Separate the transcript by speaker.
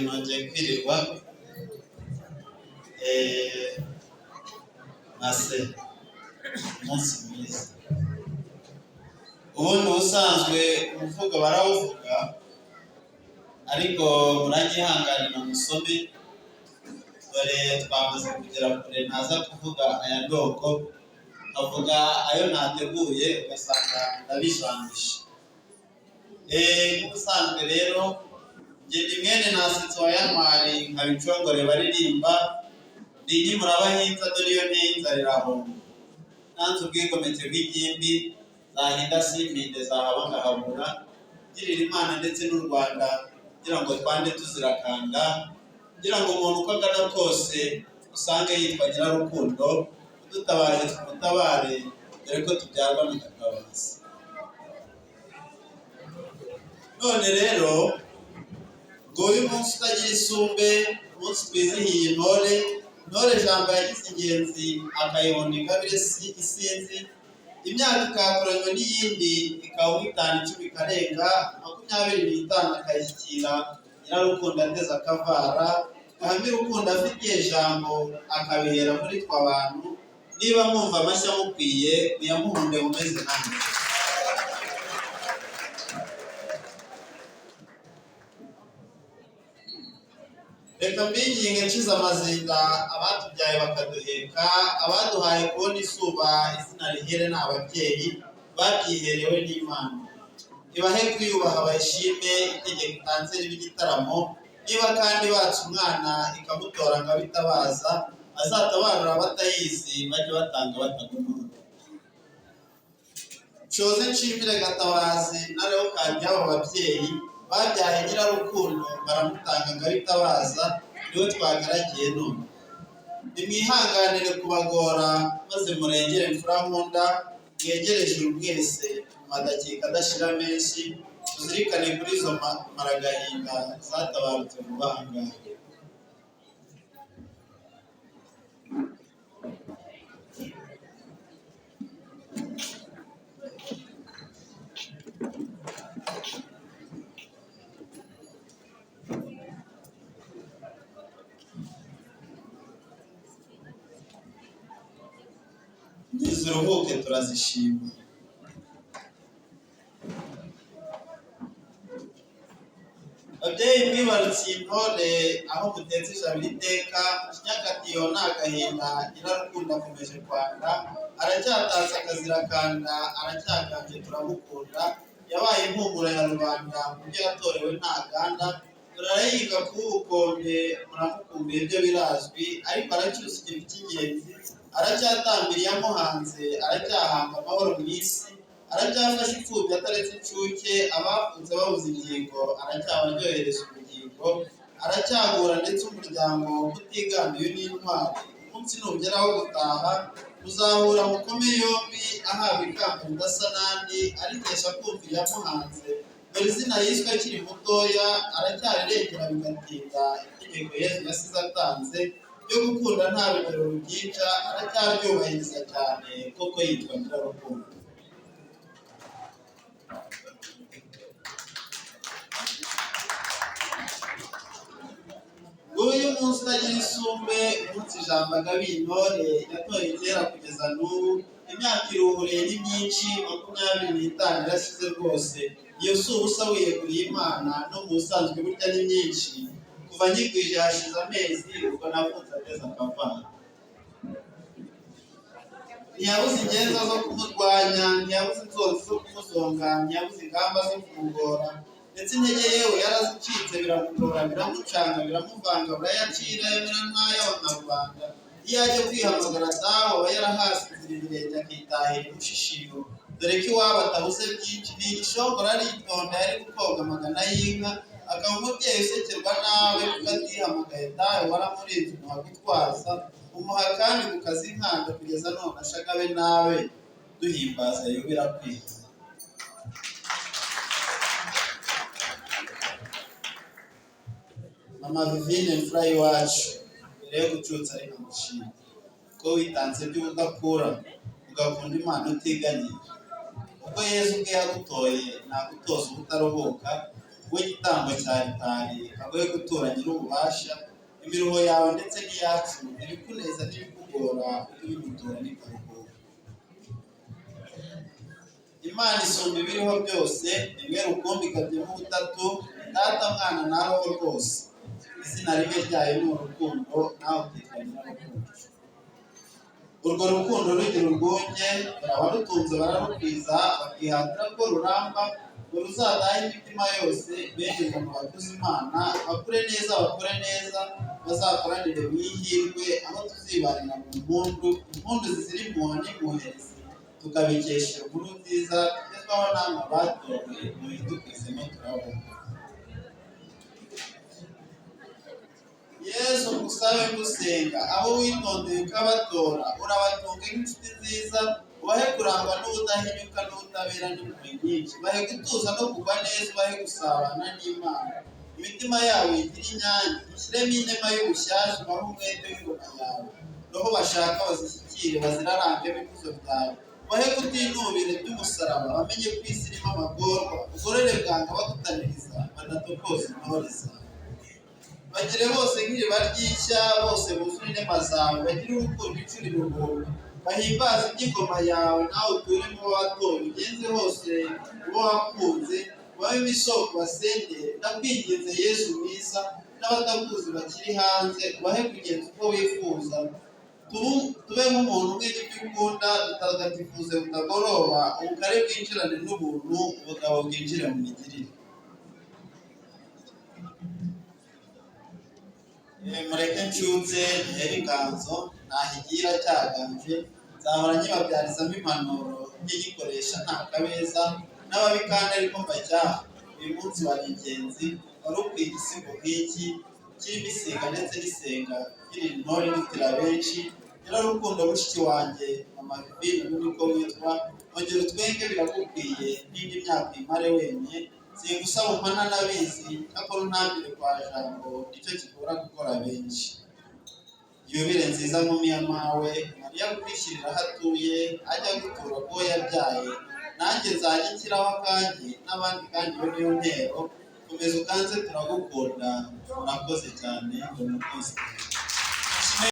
Speaker 1: mwongeye kwirirwa mase umunsi mwiza. Ubundi ubusanzwe umuvugo barawuvuga, ariko muranyihanganira musome, dore twamaze kugera kure ntaza kuvuga aya ndoko, avuga ayo nateguye ugasanga ndabijandisha. Nk'ubusanzwe rero njye ndi mwene Nasitsi wa Yantwari nkabicongore baririmba, ndi nyimura abahinza dore iyo ntinza rirahomba, nanze ubwigomeke bw'ingimbi zahinda simpinde zahaba ngahabura, ngirira Imana ndetse n'u Rwanda kugira ngo twande tuzirakanda, kugira ngo umuntu uko agana kose usange yitwa Nyirarukundo, udutabaje tumutabare dore ko tubyarwa na Gatabazi. None rero ngo uyu munsi utagira isumbe, umunsi twizihiye intore, intore jambo yagize ingenzi akayibona ingabire isinzi, imyaka ikayakoranywa n'iyindi ikaba 5, 10 ikarenga 25 akayishyikira Nyirarukundo ateze akavara, kandi Rukundo afitiye jambo akabihera muri twa abantu. Niba mwumva amashyi amukwiye muyamuhunde mumeze namwe. Reka mbinginge nshize amazinda abatubyaye bakaduheka, abaduhaye kubona izuba izina rihere ni ababyeyi babyiherewe n'Imana. Ibahe kwiyubaha bayishime, itegeko itanze ribe igitaramo, niba kandi batse umwana ikamutora ngo abitabaza, azatabarura abatayizi bajye batanga batagomora. Nshoze nshimire Gatabazi na Leokadi abo babyeyi babyaye Nyirarukundo baramutanga ngo abitabaza, niwe twagaragiye none. Nimwihanganire kubagora maze murengere imfura nkunda, mwegereje mwese mu madakika adashira menshi, tuzirikane kuri izo maragahinda zatabarutse mu bangahe. Niziruhuke turazishima. Ababyeyi mwibarutse intore aho mutetse ijabiro iteka, Kinyakatiyo ni agahinda Nyirarukundo akomeje kwanda, aracyatatse akazirakanda, aracyaganje turamukunda, yabaye impumuro ya rubanda mu byo yatorewe ntaganda, turayiga kuba ubukombe muramukumbuye ibyo birazwi, ariko aracyusa ikintu cy'ingenzi, aracyatambira yamuhanze, aracyahanga amahoro mu isi, aracyafashe imfubyi ataretse inshuke, abavutse babuze ingingo aracyabaryohereza ubugingo, aracyagura ndetse umuryango utigambiwe n'intwari. Umunsi nugeraho gutaha muzahura mukome yombi, ahabwa ikamba ridasa n'andi, arikesha kumva yamuhanze, dore izina yiswe akiri mutoya, aracyarirengera bigatinda, itegeko Yesu yasize atanze ryo gukunda nta rugero rubyica, aracyaryubahiriza cyane koko yitwa Nyirarukundo. Uyu munsi utagira isumbe, umunsi ijambo agabiye intore yatoye kera kugeza n'ubu, imyaka iruhuriye ni myinshi, 25 irashize rwose. Iyo si ubusa wiyeguriye Imana, no mu busanzwe burya ni myinshi, kuva nyigwije hashize amezi, ubwo navutse ateze akavara. Ntiyabuze ingenza zo kumurwanya, ntiyabuze inzozi zo kumuzonga, ntiyabuze ingamba zo kumugora, ndetse intege yewe yarazicitse biramugora, biramucanga, biramuvanga, burayacira yemera nk'ay'abanyarwanda. Iyo ajya kwihamagara ataha aba yarahasize ibirenge akitahira umushishiro, dore ko iwabo atabuze byinshi, ni igishongora aritonda, yari gukoga amagana y'inka, akaba umubyeyi usekerwa nawe kuko atihamagaye dawe waramurinze umuha gutwaza, umuha kandi ku kazi nkanda kugeza none ashagabe nawe, duhimbaza yubira kwiha. Mama Vivine imfura y'iwacu, mbere yo gucutsa ari nkamushima, ko witanze by'ubudakura ugakunda Imana utiganye, ubwo Yesu ubwe yagutoye nagutoza ubutaruhuka, we gitambo cya ritari agoye gutura nyir'ububasha, imiruho yawe ndetse n'iyacu, ibikuneza n'ibikugora ubimutura n'ikaruhuko. Imana isumba ibiriho byose, rimwe rukumbi ikabyemo ubutatu, Data, Mwana na Roho rwose. Izina rimwe ryayo ni urukundo, nawe ukitwa nyir'urukundo. Urwo rukundo rugira urwunge, abarutunze bararukwiza, bakihatira ko ruramba, ngo ruzadahe imitima yose, bejeje mu bakuze Imana, bakure neza, bakore neza, bazakoranire mu ihirwe, aho tuzibanira mu impundu zizira impuha n'impuherezi, tukabikesha inkuru nziza, tugezwaho namwe abatowe, muhindukizemo turabona. Yesu ngusabe ngusenga, abo witondeye ukabatora, urabatunga nk'inshuti nziza, ubahe kurangwa n'ubudahinyuka n'ubutabera n'impuhwe nyinshi, bahe gutuza no kugwa neza, ubahe gusabana n'Imana. Imitima yabo igira inyange, ishyiremo inema y'ubushyashya, ubahe umwete w'ingoma yawe. Roho bashaka bazishyikire, bazirarangemo ikuzo byawe. Ubahe kutinubira by'umusaraba, bamenye ko isi irimo amagorwa, ugorere bwanga bagutaniriza, badatokoza intore zawe. Bagire bose nk'iriba ry'ishya, bose buzure inema zawe, bagire urukundo incuro ibihumbi, bahimbaze iby'ingoma yawe, nawe uture mu bo watoye, ugenze hose ubo wakunze, ubabemo isoko basengere. Ndakwinginze Yesu mwiza, n'abatakuzi bakiri hanze, ubahe kugenza uko wifuza, tube nk'umuntu umwe n'ibyo ukunda, dutagatifuze butagoroba, ubukare bwinjirane n'ubuntu, ubugabo bwinjire mu migirire. Mureke nshyutse ntere ikanzo, ntahigira cyaganje, nzahora nyibabyarizamo impanuro, nyigikoresha nta kabeza, n'ababikanda ariko mbacyaha. Uyu munsi wari ingenzi, wari ukwiye igisigo nk'iki, kirimo isiga ndetse n'isenga, kiri intore n'itira benshi, nyirarukundo mushiki wanjye, mama Vivine n'uko witwa, ongera utwenge biragukwiye, n'indi myaka imare wemye, singusaba umpana n'abizi, cyakora untambire kwa Jambo, nicyo kigora gukora benshi. Yubire nziza nkumi ya mawe, Mariya gukwishyirira aho atuye, ajya gutura ko yabyaye, nanjye nzajya nshyiraho akanjye, n'abandi kandi iyo niyo ntero, komeza ukanze turagukunda, murakoze cyane, ngo mukoze.